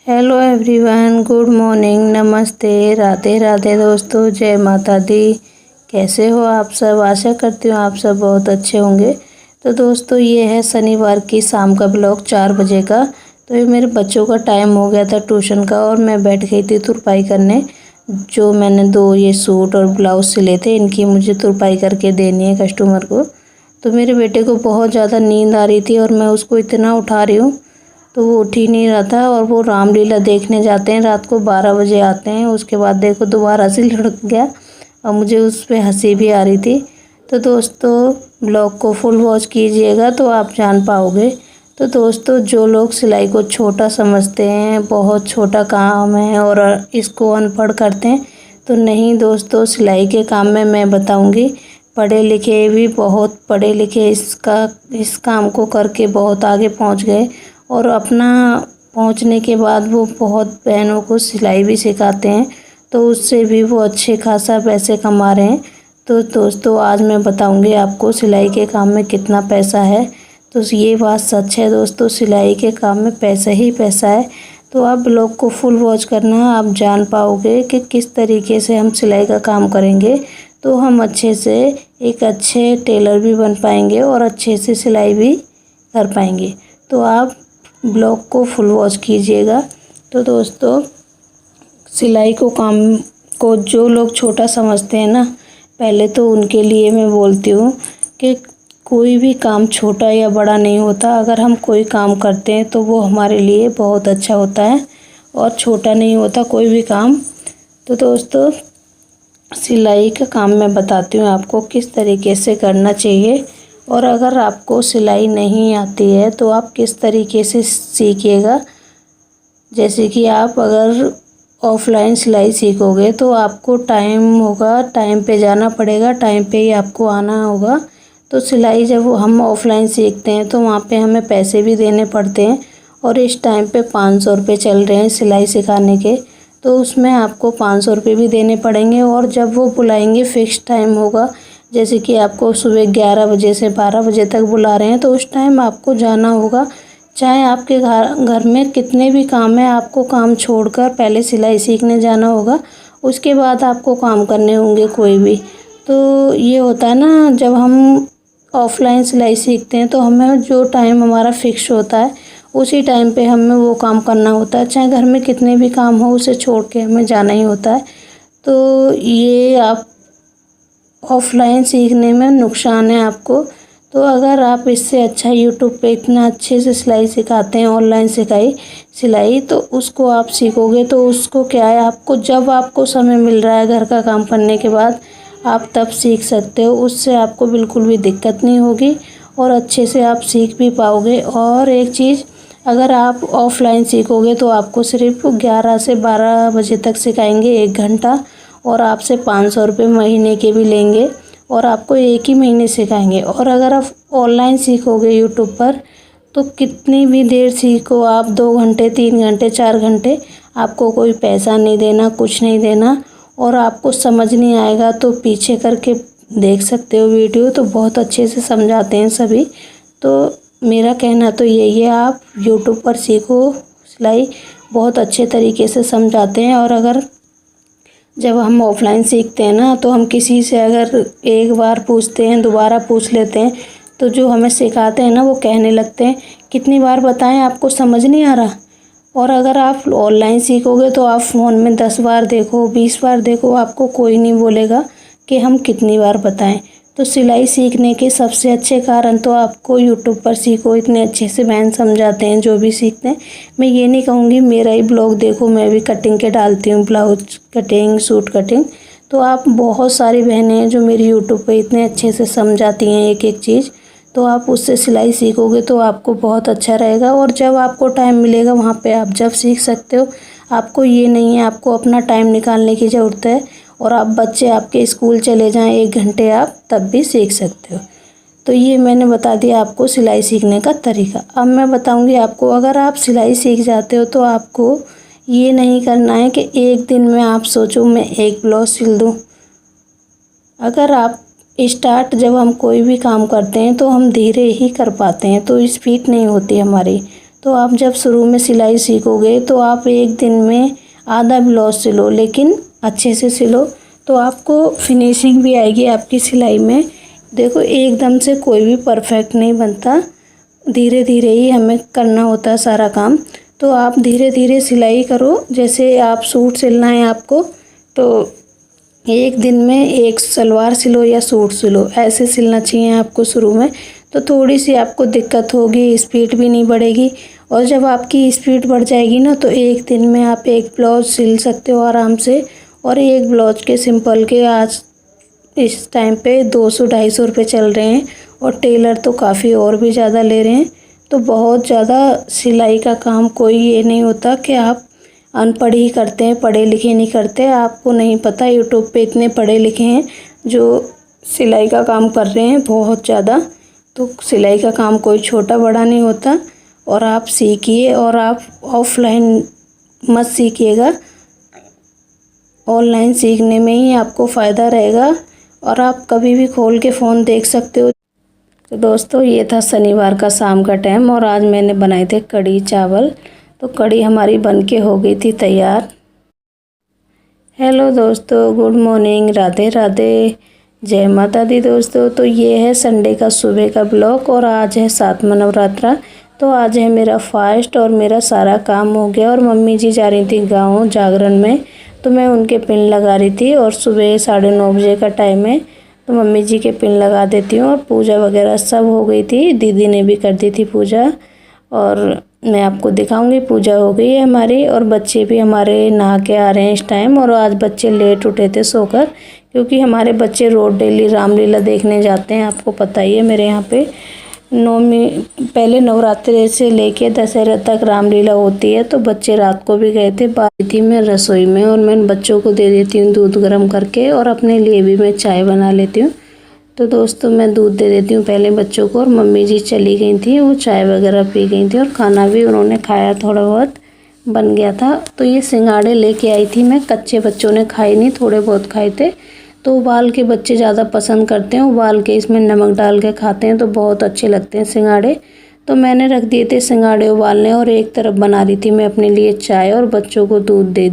Hello everyone, good morning, नमस्ते, राधे राधे दोस्तों, जय माता दी। कैसे हो आप सब? आशा करती हूँ आप सब बहुत अच्छे होंगे। तो दोस्तों, ये है शनिवार की शाम का ब्लॉग 4 बजे का। तो ये मेरे बच्चों का टाइम हो गया था ट्यूशन का और मैं बैठ गई थी तुरपाई करने। जो मैंने 2 ये सूट और ब्लाउज सिले थे, इनकी मुझे तुरपाई करके देनी है कस्टमर को। तो मेरे बेटे को बहुत ज़्यादा नींद आ रही थी और मैं उसको इतना उठा रही हूँ तो वो उठ ही नहीं रहा था। और वो रामलीला देखने जाते हैं, रात को 12 बजे आते हैं। उसके बाद देखो दोबारा से लुढ़क गया और मुझे उस पर हंसी भी आ रही थी। तो दोस्तों, ब्लॉग को फुल वॉच कीजिएगा तो आप जान पाओगे। तो दोस्तों, जो लोग सिलाई को छोटा समझते हैं, बहुत छोटा काम है और इसको अनपढ़ करते हैं, तो नहीं दोस्तों, सिलाई के काम में मैं बताऊंगी। पढ़े लिखे भी बहुत पढ़े लिखे इस काम को करके बहुत आगे पहुंच गए और अपना पहुंचने के बाद वो बहुत बहनों को सिलाई भी सिखाते हैं, तो उससे भी वो अच्छे खासा पैसे कमा रहे हैं। तो दोस्तों, आज मैं बताऊंगी आपको सिलाई के काम में कितना पैसा है। तो ये बात सच है दोस्तों, सिलाई के काम में पैसा ही पैसा है। तो आप ब्लॉग को फुल वॉच करना, आप जान पाओगे कि किस तरीके से हम सिलाई का काम करेंगे तो हम अच्छे से एक अच्छे टेलर भी बन पाएंगे और अच्छे से सिलाई भी कर पाएंगे। तो आप ब्लॉग को फुल वॉच कीजिएगा। तो दोस्तों, सिलाई को काम को जो लोग छोटा समझते हैं ना, पहले तो उनके लिए मैं बोलती हूँ कि कोई भी काम छोटा या बड़ा नहीं होता। अगर हम कोई काम करते हैं तो वो हमारे लिए बहुत अच्छा होता है और छोटा नहीं होता कोई भी काम। तो दोस्तों, सिलाई का काम मैं बताती हूँ आपको किस तरीके से करना चाहिए। और अगर आपको सिलाई नहीं आती है तो आप किस तरीके से सीखिएगा। जैसे कि आप अगर ऑफलाइन सिलाई सीखोगे तो आपको टाइम होगा, टाइम पे जाना पड़ेगा, टाइम पे ही आपको आना होगा। तो सिलाई जब हम ऑफलाइन सीखते हैं तो वहाँ पे हमें पैसे भी देने पड़ते हैं और इस टाइम पे 500 रुपये चल रहे हैं सिलाई सिखाने के। तो उसमें आपको 500 रुपये भी देने पड़ेंगे और जब वो बुलाएंगे फ़िक्स टाइम होगा, जैसे कि आपको सुबह 11 बजे से 12 बजे तक बुला रहे हैं तो उस टाइम आपको जाना होगा। चाहे आपके घर में कितने भी काम है, आपको काम छोड़कर पहले सिलाई सीखने जाना होगा, उसके बाद आपको काम करने होंगे कोई भी। तो ये होता है ना, जब हम ऑफलाइन सिलाई सीखते हैं तो हमें जो टाइम हमारा फिक्स होता है उसी टाइम पे हमें वो काम करना होता है। चाहे घर में कितने भी काम हो, उसे छोड़ के हमें जाना ही होता है। तो ये आप ऑफलाइन सीखने में नुकसान है आपको। तो अगर आप इससे अच्छा यूट्यूब पे इतना अच्छे से सिलाई सिखाते हैं, ऑनलाइन सिलाई, तो उसको आप सीखोगे तो उसको क्या है, आपको जब आपको समय मिल रहा है घर का काम करने के बाद, आप तब सीख सकते हो। उससे आपको बिल्कुल भी दिक्कत नहीं होगी और अच्छे से आप सीख भी पाओगे। और एक चीज़, अगर आप ऑफलाइन सीखोगे तो आपको सिर्फ 11 से 12 बजे तक सिखाएंगे, 1 घंटा, और आपसे 500 रुपये महीने के भी लेंगे और आपको 1 ही महीने सिखाएंगे। और अगर आप ऑनलाइन सीखोगे यूट्यूब पर तो कितनी भी देर सीखो आप, 2 घंटे, 3 घंटे, 4 घंटे, आपको कोई पैसा नहीं देना, कुछ नहीं देना। और आपको समझ नहीं आएगा तो पीछे करके देख सकते हो वीडियो, तो बहुत अच्छे से समझाते हैं सभी। तो मेरा कहना तो यही है, आप यूट्यूब पर सीखो सिलाई, बहुत अच्छे तरीके से समझाते हैं। और अगर जब हम ऑफलाइन सीखते हैं ना, तो हम किसी से अगर एक बार पूछते हैं, दोबारा पूछ लेते हैं, तो जो हमें सिखाते हैं ना वो कहने लगते हैं कितनी बार बताएं, आपको समझ नहीं आ रहा। और अगर आप ऑनलाइन सीखोगे तो आप फ़ोन में 10 बार देखो, 20 बार देखो, आपको कोई नहीं बोलेगा कि हम कितनी बार बताएं। तो सिलाई सीखने के सबसे अच्छे कारण तो आपको यूट्यूब पर सीखो, इतने अच्छे से बहन समझाते हैं जो भी सीखते हैं। मैं ये नहीं कहूँगी मेरा ही ब्लॉग देखो, मैं भी कटिंग के डालती हूँ, ब्लाउज कटिंग, सूट कटिंग। तो आप बहुत सारी बहनें हैं जो मेरी यूट्यूब पर इतने अच्छे से समझाती हैं एक एक चीज़। तो आप उससे सिलाई सीखोगे तो आपको बहुत अच्छा रहेगा। और जब आपको टाइम मिलेगा वहाँ पे आप जब सीख सकते हो। आपको ये नहीं है, आपको अपना टाइम निकालने की ज़रूरत है। और आप बच्चे आपके स्कूल चले जाएं 1 घंटे, आप तब भी सीख सकते हो। तो ये मैंने बता दिया आपको सिलाई सीखने का तरीका। अब मैं बताऊंगी आपको, अगर आप सिलाई सीख जाते हो तो आपको ये नहीं करना है कि एक दिन में आप सोचो मैं 1 ब्लाउज सिल दूँ। अगर आप स्टार्ट, जब हम कोई भी काम करते हैं तो हम धीरे ही कर पाते हैं, तो स्पीड नहीं होती हमारी। तो आप जब शुरू में सिलाई सीखोगे तो आप एक दिन में आधा ब्लाउज सिलो, लेकिन अच्छे से सिलो तो आपको फिनिशिंग भी आएगी आपकी सिलाई में। देखो एकदम से कोई भी परफेक्ट नहीं बनता, धीरे धीरे ही हमें करना होता है सारा काम। तो आप धीरे धीरे सिलाई करो। जैसे आप सूट सिलना है आपको, तो एक दिन में एक सलवार सिलो या सूट सिलो, ऐसे सिलना चाहिए आपको शुरू में। तो थोड़ी सी आपको दिक्कत होगी, स्पीड भी नहीं बढ़ेगी। और जब आपकी स्पीड बढ़ जाएगी ना, तो एक दिन में आप एक ब्लाउज सिल सकते हो आराम से। और एक ब्लाउज के सिंपल के आज इस टाइम पे 200-250 रुपये चल रहे हैं, और टेलर तो काफ़ी और भी ज़्यादा ले रहे हैं। तो बहुत ज़्यादा सिलाई का काम कोई ये नहीं होता कि आप अनपढ़ ही करते हैं, पढ़े लिखे नहीं करते। आपको नहीं पता, यूट्यूब पे इतने पढ़े लिखे हैं जो सिलाई का काम कर रहे हैं बहुत ज़्यादा। तो सिलाई का काम कोई छोटा बड़ा नहीं होता। और आप सीखिए, और आप ऑफलाइन मत सीखिएगा, ऑनलाइन सीखने में ही आपको फ़ायदा रहेगा। और आप कभी भी खोल के फ़ोन देख सकते हो। तो दोस्तों ये था शनिवार का शाम का टाइम, और आज मैंने बनाए थे कढ़ी चावल। तो कढ़ी हमारी बनके हो गई थी तैयार। हेलो दोस्तों, गुड मॉर्निंग, राधे राधे, जय माता दी दोस्तों। तो ये है संडे का सुबह का ब्लॉग, और आज है 7वां नवरात्रा। तो आज है मेरा फास्ट, और मेरा सारा काम हो गया। और मम्मी जी जा रही थी गाँव जागरण में, तो मैं उनके पिन लगा रही थी। और सुबह 9:30 बजे का टाइम है, तो मम्मी जी के पिन लगा देती हूँ। और पूजा वगैरह सब हो गई थी, दीदी ने भी कर दी थी पूजा। और मैं आपको दिखाऊंगी, पूजा हो गई है हमारी। और बच्चे भी हमारे नहा के आ रहे हैं इस टाइम। और आज बच्चे लेट उठे थे सोकर, क्योंकि हमारे बच्चे रोज़ डेली रामलीला देखने जाते हैं। आपको पता ही है मेरे यहाँ पे नवमी, पहले नवरात्रि से लेके दशहरा तक रामलीला होती है। तो बच्चे रात को भी गए थे। बारी थी मैं रसोई में, और मैं बच्चों को दे देती हूँ दूध गर्म करके, और अपने लिए भी मैं चाय बना लेती हूँ। तो दोस्तों मैं दूध दे देती हूँ पहले बच्चों को। और मम्मी जी चली गई थी, वो चाय वगैरह पी गई थी, और खाना भी उन्होंने खाया, थोड़ा बहुत बन गया था। तो ये सिंगाड़े लेके आई थी मैं, कच्चे बच्चों ने खाए नहीं, थोड़े बहुत खाए थे। तो उबाल के बच्चे ज़्यादा पसंद करते हैं, उबाल के इसमें नमक डाल के खाते हैं तो बहुत अच्छे लगते हैं सिंगाड़े। तो मैंने रख दिए थे सिंगाड़े उबालने, और एक तरफ बना रही थी मैं अपने लिए चाय, और बच्चों को दूध दे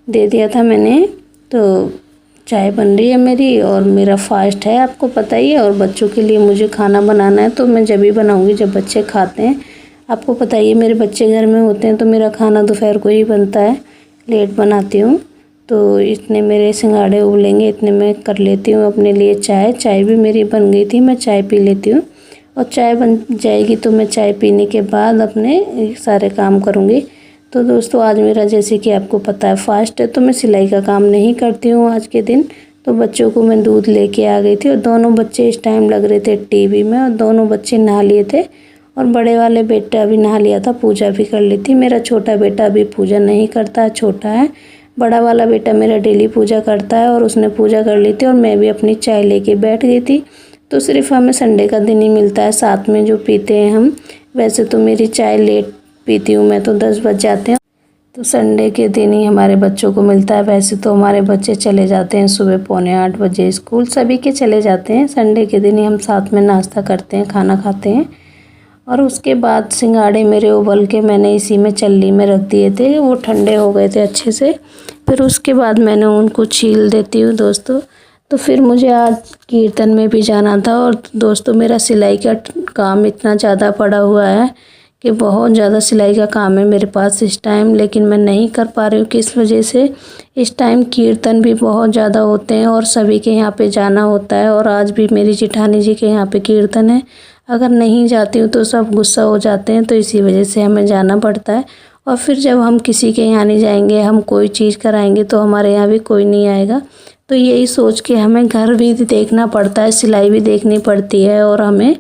दिया था मैंने। तो चाय बन रही है मेरी, और मेरा फास्ट है आपको पता ही है। और बच्चों के लिए मुझे खाना बनाना है, तो मैं जब ही बनाऊंगी जब बच्चे खाते हैं। आपको पता ही है मेरे बच्चे घर में होते हैं, तो मेरा खाना दोपहर को ही बनता है, लेट बनाती हूँ। तो इतने मेरे सिंगाड़े उबलेंगे, इतने मैं कर लेती हूँ अपने लिए चाय। चाय भी मेरी बन गई थी, मैं चाय पी लेती हूँ। और चाय बन जाएगी तो मैं चाय पीने के बाद अपने सारे काम करूँगी। तो दोस्तों आज मेरा, जैसे कि आपको पता है, फास्ट है, तो मैं सिलाई का काम नहीं करती हूँ आज के दिन। तो बच्चों को मैं दूध लेके आ गई थी, और दोनों बच्चे इस टाइम लग रहे थे टीवी में, और दोनों बच्चे नहा लिए थे। और बड़े वाले बेटा भी नहा लिया था, पूजा भी कर ली थी। मेरा छोटा बेटा अभी पूजा नहीं करता है, छोटा है। बड़ा वाला बेटा मेरा डेली पूजा करता है, और उसने पूजा कर ली थी, और मैं भी अपनी चाय लेके बैठ गई थी। तो सिर्फ हमें संडे का दिन ही मिलता है साथ में जो पीते हैं हम। वैसे तो मेरी चाय लेट पीती हूँ मैं, तो 10 बज जाते हैं। तो संडे के दिन ही हमारे बच्चों को मिलता है। वैसे तो हमारे बच्चे चले जाते हैं सुबह 7:45 बजे स्कूल, सभी के चले जाते हैं। संडे के दिन ही हम साथ में नाश्ता करते हैं, खाना खाते हैं। और उसके बाद सिंगाड़े मेरे उबल के मैंने इसी में चल्ली में रख दिए थे, वो ठंडे हो गए थे अच्छे से। फिर उसके बाद मैंने उनको छील देती हूँ दोस्तों। तो फिर मुझे आज कीर्तन में भी जाना था। और दोस्तों मेरा सिलाई का काम इतना ज़्यादा पड़ा हुआ है कि बहुत ज़्यादा सिलाई का काम है मेरे पास इस टाइम, लेकिन मैं नहीं कर पा रही हूँ। किस वजह से? इस टाइम कीर्तन भी बहुत ज़्यादा होते हैं, और सभी के यहाँ पे जाना होता है। और आज भी मेरी जेठानी जी के यहाँ पे कीर्तन है। अगर नहीं जाती हूँ तो सब गुस्सा हो जाते हैं, तो इसी वजह से हमें जाना पड़ता है। और फिर जब हम किसी के यहाँ नहीं जाएंगे, हम कोई चीज़ कराएंगे, तो हमारे यहाँ भी कोई नहीं आएगा। तो यही सोच के हमें घर भी देखना पड़ता है, सिलाई भी देखनी पड़ती है, और हमें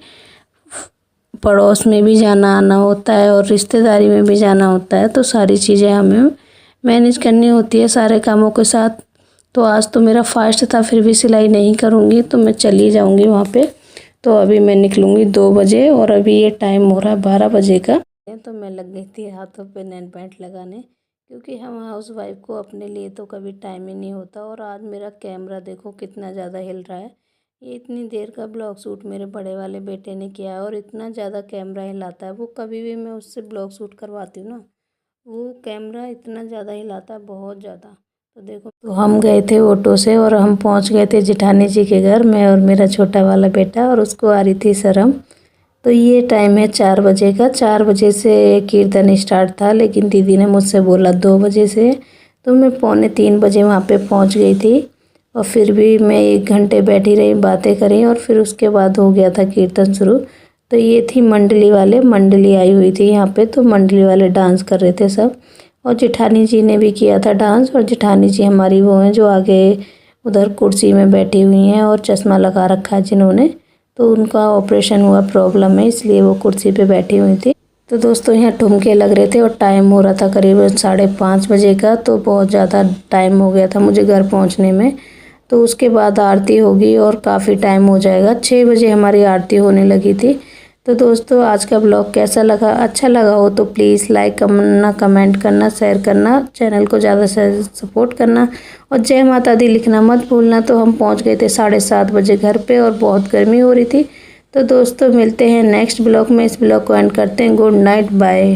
पड़ोस में भी जाना आना होता है, और रिश्तेदारी में भी जाना होता है। तो सारी चीज़ें हमें मैनेज करनी होती है सारे कामों के साथ। तो आज तो मेरा फास्ट था, फिर भी सिलाई नहीं करूँगी, तो मैं चली जाऊँगी वहाँ पे। तो अभी मैं निकलूँगी 2 बजे, और अभी ये टाइम हो रहा है 12 बजे का। तो मैं लग गई थी हाथों पे नेल पेंट लगाने, क्योंकि हम हाउस वाइफ को अपने लिए तो कभी टाइम ही नहीं होता। और आज मेरा कैमरा देखो कितना ज़्यादा हिल रहा है। ये इतनी देर का ब्लॉग शूट मेरे बड़े वाले बेटे ने किया है और इतना ज़्यादा कैमरा हिलाता है वो। कभी भी मैं उससे ब्लॉग शूट करवाती हूँ ना, वो कैमरा इतना ज़्यादा हिलाता है, बहुत ज़्यादा। तो देखो, तो हम गए थे ऑटो से और हम पहुँच गए थे जेठानी जी के घर, मैं और मेरा छोटा वाला बेटा, और उसको आ रही थी शर्म। तो ये टाइम है 4 बजे का। 4 बजे से कीर्तन स्टार्ट था, लेकिन दीदी ने मुझसे बोला 2 बजे से, तो मैं 2:45 बजे वहाँ पे पहुँच गई थी। और फिर भी मैं 1 घंटे बैठी रही, बातें करी, और फिर उसके बाद हो गया था कीर्तन शुरू। तो ये थी मंडली वाले, मंडली आई हुई थी यहाँ पे, तो मंडली वाले डांस कर रहे थे सब। और जेठानी जी ने भी किया था डांस। और जेठानी जी हमारी वो हैं जो आगे उधर कुर्सी में बैठी हुई हैं और चश्मा लगा रखा है जिन्होंने, तो उनका ऑपरेशन हुआ, प्रॉब्लम है, इसलिए वो कुर्सी पे बैठी हुई थी। तो दोस्तों यहाँ ठुमके लग रहे थे और टाइम हो रहा था करीबन 5:30 बजे का, तो बहुत ज़्यादा टाइम हो गया था मुझे घर पहुँचने में। तो उसके बाद आरती होगी और काफ़ी टाइम हो जाएगा। 6 बजे हमारी आरती होने लगी थी। तो दोस्तों आज का ब्लॉग कैसा लगा? अच्छा लगा हो तो प्लीज़ लाइक करना, कमेंट करना, शेयर करना, चैनल को ज़्यादा से सपोर्ट करना, और जय माता दी लिखना मत भूलना। तो हम पहुंच गए थे 7:30 बजे घर पे और बहुत गर्मी हो रही थी। तो दोस्तों मिलते हैं नेक्स्ट ब्लॉग में। इस ब्लॉग को एंड करते हैं। Good night, bye.